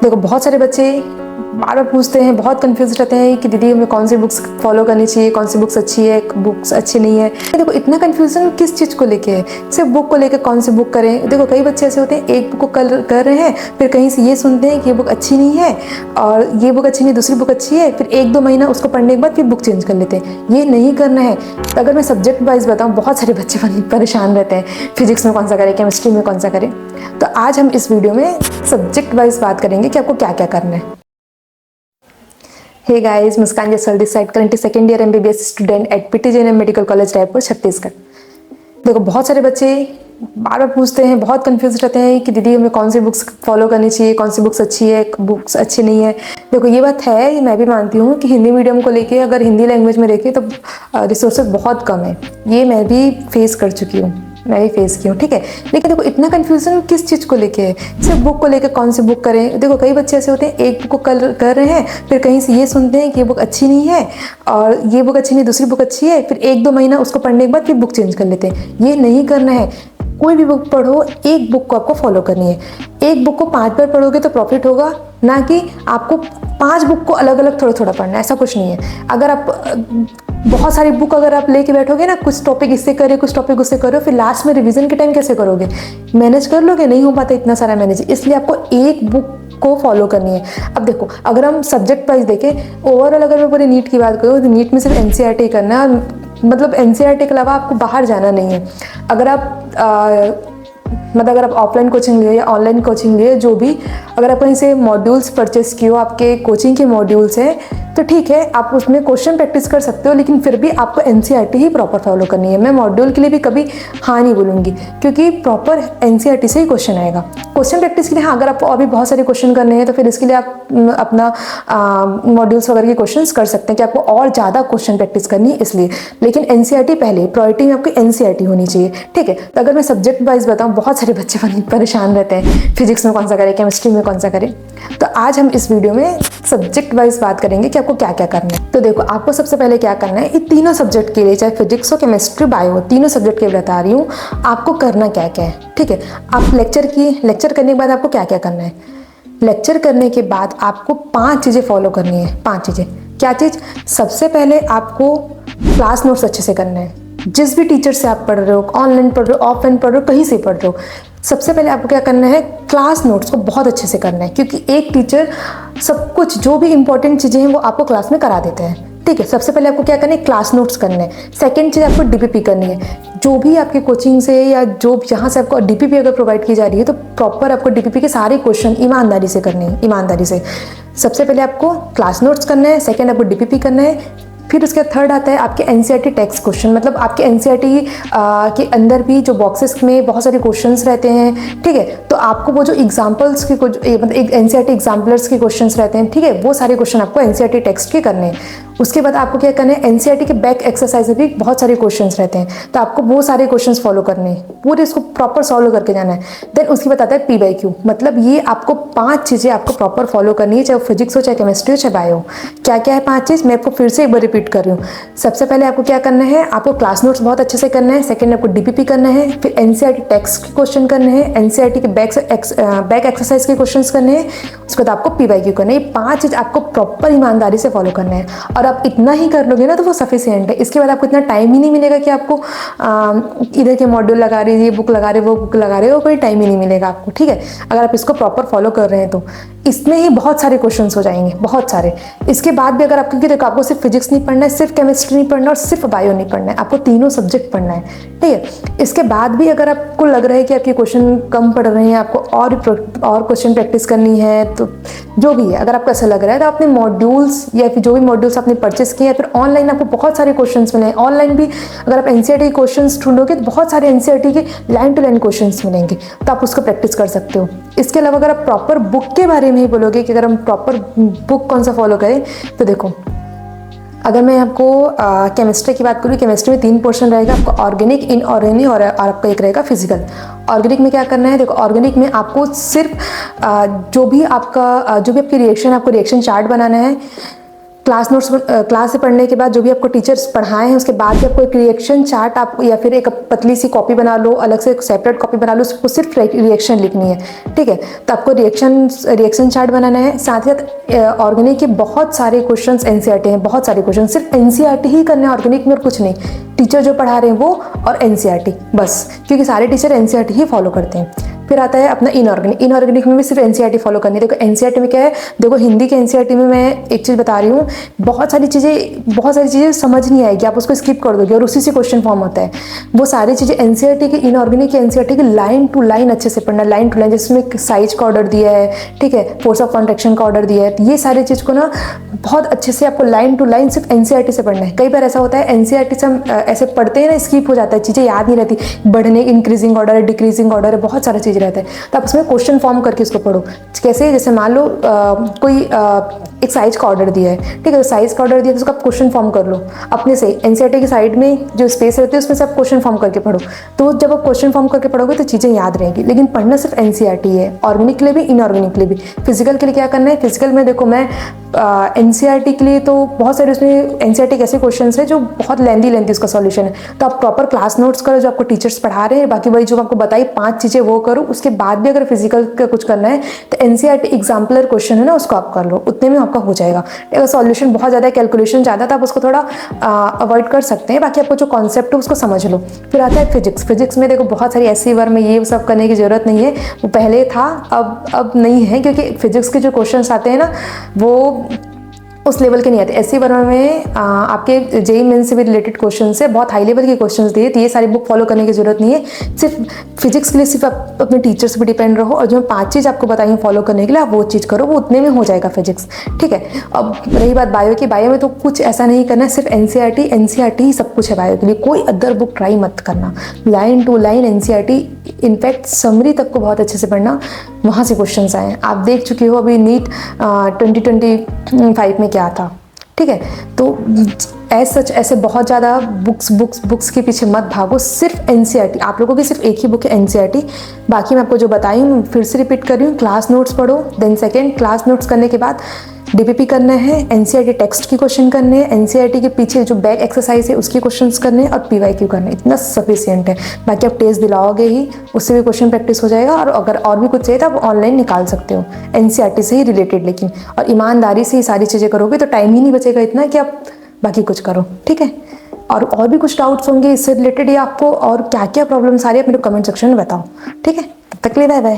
देखो बहुत सारे बच्चे बार बार पूछते हैं, बहुत कंफ्यूज रहते हैं कि दीदी हमें कौन सी बुक्स फॉलो करनी चाहिए, कौन सी बुक्स अच्छी है, बुक्स अच्छी नहीं है। देखो इतना कंफ्यूजन किस चीज़ को लेके है, सिर्फ बुक को लेके कौन सी बुक करें। देखो कई बच्चे ऐसे होते हैं एक बुक को कर रहे हैं, फिर कहीं से ये सुनते हैं कि ये बुक अच्छी नहीं है और ये बुक अच्छी नहीं दूसरी बुक अच्छी है, फिर 1-2 महीना उसको पढ़ने के बाद फिर बुक चेंज कर लेते हैं। ये नहीं करना है। तो अगर मैं सब्जेक्ट वाइज बताऊँ, बहुत सारे बच्चे परेशान रहते हैं फिजिक्स में कौन सा करें, केमिस्ट्री में कौन सा करें। तो आज हम इस वीडियो में सब्जेक्ट वाइज बात करेंगे कि आपको क्या क्या करना है। Hey guys, Muskan Jaswal this side, currently second year MBBS student at PTJNM medical college Raipur Chhattisgarh. देखो बहुत सारे बच्चे बार बार पूछते हैं, बहुत कंफ्यूज रहते हैं कि दीदी हमें कौन सी बुक्स फॉलो करनी चाहिए, कौन सी बुक्स अच्छी है, बुक्स अच्छी नहीं है। देखो ये बात है, ये मैं भी मानती हूँ कि हिंदी मीडियम को लेके अगर हिंदी लैंग्वेज में देखें तो रिसोर्सेज बहुत कम है। ये मैं भी फेस कर चुकी हूँ, मैं भी फेस की हूँ, ठीक है। लेकिन देखो इतना कंफ्यूजन किस चीज़ को लेके है, सिर्फ बुक को लेके कौन सी बुक करें। देखो कई बच्चे ऐसे होते हैं एक बुक को कर रहे हैं, फिर कहीं से ये सुनते हैं कि ये बुक अच्छी नहीं है और ये बुक अच्छी नहीं दूसरी बुक अच्छी है, फिर 1-2 महीना उसको पढ़ने के बाद फिर बुक चेंज कर लेते हैं। ये नहीं करना है। कोई भी बुक पढ़ो, एक बुक को आपको फॉलो करनी है। एक बुक को 5 बार पढ़ोगे तो प्रॉफिट होगा, ना कि आपको 5 बुक को अलग अलग थोड़ा थोड़ा पढ़ना है। ऐसा कुछ नहीं है। अगर आप बहुत सारी बुक अगर आप लेके बैठोगे ना, कुछ टॉपिक इससे करे कुछ टॉपिक उससे करो, फिर लास्ट में रिवीजन के टाइम कैसे करोगे? मैनेज कर लोगे? नहीं हो पाता इतना सारा मैनेज। इसलिए आपको एक बुक को फॉलो करनी है। अब देखो अगर हम सब्जेक्ट वाइज देखें, ओवरऑल अगर मैं पूरी नीट की बात करूँ तो नीट में सिर्फ NCERT करना है, मतलब NCERT के अलावा आपको बाहर जाना नहीं है। अगर आप अगर आप ऑफलाइन कोचिंग लिए या ऑनलाइन कोचिंग लिए, जो भी, अगर आप कहीं से मॉड्यूल्स परचेस किए हो, आपके कोचिंग के मॉड्यूल्स हैं, तो ठीक है, आप उसमें क्वेश्चन प्रैक्टिस कर सकते हो, लेकिन फिर भी आपको NCERT ही प्रॉपर फॉलो करनी है। मैं मॉड्यूल के लिए भी कभी हाँ नहीं बोलूँगी, क्योंकि प्रॉपर NCERT से ही क्वेश्चन आएगा। क्वेश्चन प्रैक्टिस के लिए हाँ, अगर आपको अभी बहुत सारे क्वेश्चन करने हैं तो फिर इसके लिए आप अपना मॉड्यूल्स वगैरह के क्वेश्चन कर सकते हैं कि आपको और ज़्यादा क्वेश्चन प्रैक्टिस करनी है इसलिए। लेकिन NCERT पहले, प्रायोरिटी में आपकी NCERT होनी चाहिए, ठीक है। तो अगर मैं सब्जेक्ट वाइज बताऊँ, बहुत सारे बच्चे परेशान रहते हैं फिजिक्स में कौन सा करें, केमिस्ट्री में कौन सा करें। तो आज हम इस वीडियो में सब्जेक्ट वाइज बात करेंगे कि आपको क्या क्या करना है। तो देखो आपको सबसे पहले क्या करना है, ये तीनों सब्जेक्ट के लिए, चाहे फिजिक्स हो, केमिस्ट्री, बायो हो, तीनों सब्जेक्ट के लिए बता रही हूँ आपको करना क्या क्या है, ठीक है। आप लेक्चर करने के बाद आपको क्या क्या करना है। लेक्चर करने के बाद आपको 5 चीज़ें फॉलो करनी है। 5 चीज़ें क्या चीज़? सबसे पहले आपको क्लास नोट्स अच्छे से करना है। जिस भी टीचर से आप पढ़ रहे हो, ऑनलाइन पढ़ रहे हो, ऑफलाइन पढ़ रहे हो, कहीं से पढ़ रहे हो, सबसे पहले आपको क्या करना है, क्लास नोट्स को बहुत अच्छे से करना है। क्योंकि एक टीचर सब कुछ, जो भी इंपॉर्टेंट चीज़ें हैं वो आपको क्लास में करा देते हैं, ठीक है। सबसे पहले आपको क्या करना है, क्लास नोट्स करने हैं। सेकंड चीज़ आपको DPP करनी है। जो भी आपके कोचिंग से या जो जहाँ से आपको DPP अगर प्रोवाइड की जा रही है, तो प्रॉपर आपको DPP के सारे क्वेश्चन ईमानदारी से करने हैं, ईमानदारी से। सबसे पहले आपको क्लास नोट्स करना है, सेकेंड आपको DPP करना है, फिर उसके थर्ड आता है आपके NCERT टेक्स्ट क्वेश्चन। मतलब आपके NCERT के अंदर भी जो बॉक्सेस में बहुत सारे क्वेश्चंस रहते हैं, ठीक है। तो आपको वो जो एग्जांपल्स के कुछ, मतलब एक NCERT एग्जाम्पलर्स के क्वेश्चंस रहते हैं, ठीक है, वो सारे क्वेश्चन आपको NCERT टेक्स्ट के करने हैं। उसके बाद आपको क्या करना है, NCERT के बैक एक्सरसाइज में भी बहुत सारे क्वेश्चंस रहते हैं, तो आपको वो सारे क्वेश्चंस फॉलो करने हैं, पूरे इसको प्रॉपर सॉल्व करके जाना है। देन उसके बाद आता है PYQ। मतलब ये आपको 5 चीज़ें आपको प्रॉपर फॉलो करनी है, चाहे फिजिक्स हो, चाहे केमिस्ट्री हो, चाहे बायो हो। क्या क्या है 5 चीज़, मैं आपको फिर से एक बार रिपीट कर रही हूँ। सबसे पहले आपको क्या करना है, आपको क्लास नोट्स बहुत अच्छे से करना है। सेकंड आपको DPP करना है, फिर NCERT टेक्स्ट के क्वेश्चन करने हैं, NCERT के बैक एक्सरसाइज के क्वेश्चन करने हैं, उसके बाद आपको PYQ करना है। ये 5 चीज़ आपको प्रॉपर ईमानदारी से फॉलो करना है, और आप इतना ही कर लोगे ना तो वो सफिशिएंट है। इसके बाद आपको इतना टाइम ही नहीं मिलेगा कि आपको इधर के मॉड्यूल लगा रही है, ये बुक लगा रहे, वो बुक लगा रहे हो, कोई टाइम ही नहीं मिलेगा आपको, ठीक है। अगर आप इसको प्रॉपर फॉलो कर रहे हैं तो इसमें ही बहुत सारे क्वेश्चंस हो जाएंगे, बहुत सारे। इसके बाद भी अगर आपको, देखो आपको सिर्फ फिजिक्स नहीं पढ़ना है, सिर्फ केमिस्ट्री नहीं पढ़ना और सिर्फ बायो नहीं पढ़ना है, आपको तीनों सब्जेक्ट पढ़ना है, ठीक है। इसके बाद भी अगर आपको लग रहा है कि आपके क्वेश्चन कम पढ़ रहे हैं, आपको और क्वेश्चन प्रैक्टिस करनी है, तो जो भी है, अगर आपको ऐसा लग रहा है तो अपने मॉड्यूल्स या फिर जो भी मॉड्यूल्स आपने परचेस किए, या फिर ऑनलाइन आपको बहुत सारे क्वेश्चंस मिले हैं। ऑनलाइन भी अगर आप NCERT के क्वेश्चंस ढूंढोगे तो बहुत सारे NCERT के लाइन टू लाइन क्वेश्चंस मिलेंगे, तो आप उसको प्रैक्टिस कर सकते हो। इसके अलावा अगर आप प्रॉपर बुक के बारे में ही बोलोगे कि अगर हम प्रॉपर बुक कौन सा फॉलो करें, तो देखो अगर मैं आपको केमिस्ट्री की बात करूँ, केमिस्ट्री में 3 पोर्शन रहेगा आपको, ऑर्गेनिक, इनऑर्गेनिक और आपका एक रहेगा फिजिकल। ऑर्गेनिक में क्या करना है, देखो ऑर्गेनिक में आपको सिर्फ जो भी आपकी रिएक्शन, आपको रिएक्शन चार्ट बनाना है। क्लास से पढ़ने के बाद जो भी आपको टीचर्स पढ़ाए हैं उसके बाद भी आपको एक रिएक्शन चार्ट आप या फिर एक पतली सी कॉपी बना लो, अलग से एक सेपरेट कॉपी बना लो, उसको सिर्फ रिएक्शन लिखनी है, ठीक है। तो आपको रिएक्शन चार्ट बनाना है। साथ ही साथ ऑर्गेनिक के बहुत सारे क्वेश्चंस एनसीईआरटी हैं, बहुत सारे क्वेश्चन सिर्फ एनसीईआरटी ही करने हैं ऑर्गेनिक में और कुछ नहीं। टीचर जो पढ़ा रहे हैं वो और एनसीईआरटी बस, क्योंकि सारे टीचर एनसीईआरटी ही फॉलो करते हैं। फिर आता है अपना इनऑर्गेनिक। इनऑर्गेनिक में भी सिर्फ एनसीईआरटी फॉलो करनी है। देखो एनसीईआरटी में क्या है, देखो हिंदी के एनसीईआरटी में मैं एक चीज़ बता रही हूँ, बहुत सारी चीज़ें समझ नहीं आएगी, आप उसको स्किप कर दोगे और उसी से क्वेश्चन फॉर्म होता है। वो सारी चीज़ें एनसीईआरटी के, इनऑर्गेनिक के एनसीईआरटी की लाइन टू लाइन अच्छे से पढ़ना, लाइन टू लाइन, जिसमें साइज का ऑर्डर दिया है, ठीक है, फोर्स ऑफ कॉन्ट्रैक्शन का ऑर्डर दिया है, ये सारी चीज़ को ना बहुत अच्छे से आपको लाइन टू लाइन सिर्फ एनसीईआरटी से पढ़ना है। कई बार ऐसा होता है एनसीईआरटी से हम ऐसे पढ़ते हैं ना, स्किप हो जाता है, चीज़ें याद नहीं रहती, बढ़ने इंक्रीजिंग ऑर्डर है, डिक्रीजिंग ऑर्डर है, बहुत सारी चीज़ रहता है। तो आप उसमें क्वेश्चन फॉर्म करके इसको पढ़ो। कैसे, जैसे मान लो कोई एक साइज का ऑर्डर दिया है, ठीक है, तो साइज का ऑर्डर दिया तो उसका आप क्वेश्चन फॉर्म कर लो अपने से। एनसीईआरटी की साइड में जो स्पेस रहती है उसमें से आप क्वेश्चन फॉर्म करके पढ़ो। तो जब आप क्वेश्चन फॉर्म करके पढ़ोगे तो चीज़ें याद रहेंगी। लेकिन पढ़ना सिर्फ एनसीईआरटी है, ऑर्गेनिक के लिए भी, इनऑर्गेनिक के लिए भी। फिजिकल के लिए क्या करना है, फिजिकल में देखो मैं एनसीईआरटी के लिए तो बहुत सारे उसमें एनसीईआरटी के ऐसे क्वेश्चन है जो बहुत लेंदी उसका सॉल्यूशन है। तो आप प्रॉपर क्लास नोट्स करो जो आपको टीचर्स पढ़ा रहे हैं, बाकी वही जो आपको बताई 5 चीज़ें वो करो। उसके बाद भी अगर फिजिकल का कुछ करना है तो एनसीईआरटी एग्जाम्पलर क्वेश्चन है ना, उसको आप कर लो, उतने में आपका हो जाएगा। अगर सॉल्यूशन बहुत ज़्यादा, कैलकुलेशन ज़्यादा, तो आप उसको थोड़ा अवॉइड कर सकते हैं। बाकी आपको जो कॉन्सेप्ट है उसको समझ लो। फिर आता है फिजिक्स। फिजिक्स में देखो बहुत सारी ऐसी वर्म में ये सब करने की जरूरत नहीं है, वो पहले था, अब नहीं है, क्योंकि फिजिक्स के जो क्वेश्चन आते हैं ना वो उस लेवल के नहीं आते। ऐसी वर्मा में आपके जेईई मेन से भी रिलेटेड क्वेश्चन है, बहुत हाई लेवल के क्वेश्चंस दिए, तो ये सारी बुक फॉलो करने की जरूरत नहीं है। सिर्फ फिजिक्स के लिए सिर्फ आप अपने टीचर्स पे डिपेंड रहो, और जो 5 चीज़ आपको बताई फॉलो करने के लिए आप वो चीज़ करो, वो उतने में हो जाएगा फिजिक्स, ठीक है। अब रही बात बायो की, बायो में तो कुछ ऐसा नहीं करना है, सिर्फ एनसीईआरटी ही सब कुछ है बायो के लिए। कोई अदर बुक ट्राई मत करना, line to line NCERT, in fact summary तक को बहुत अच्छे से पढ़ना, वहाँ से क्वेश्चंस आए। आप देख चुके हो अभी नीट 2025 में क्या था, ठीक है। तो ऐसे बहुत ज़्यादा बुक्स के पीछे मत भागो, सिर्फ एनसीईआरटी। आप लोगों की सिर्फ एक ही बुक है एनसीईआरटी, बाकी मैं आपको जो बताई हूँ फिर से रिपीट कर रही हूँ। क्लास नोट्स पढ़ो, देन सेकेंड क्लास नोट्स करने के बाद डीपीपी करना है, एनसीईआरटी टेक्स्ट के क्वेश्चन करने हैं, एनसीईआरटी के पीछे जो बैक एक्सरसाइज है उसके क्वेश्चंस करने हैं, और पीवाईक्यू करना है, इतना सफिशिएंट है। बाकी आप टेस्ट दिलाओगे ही, उससे भी क्वेश्चन प्रैक्टिस हो जाएगा। और अगर और भी कुछ चाहिए तो आप ऑनलाइन निकाल सकते हो एनसीईआरटी से ही रिलेटेड, लेकिन और ईमानदारी से ही सारी चीज़ें करोगे तो टाइम ही नहीं बचेगा इतना कि आप बाकी कुछ करो, ठीक है। और भी कुछ डाउट्स होंगे इससे रिलेटेड या आपको और क्या क्या प्रॉब्लम सारी आप मेरे कमेंट सेक्शन में बताओ, ठीक है। तब तक के लिए बाय बाय।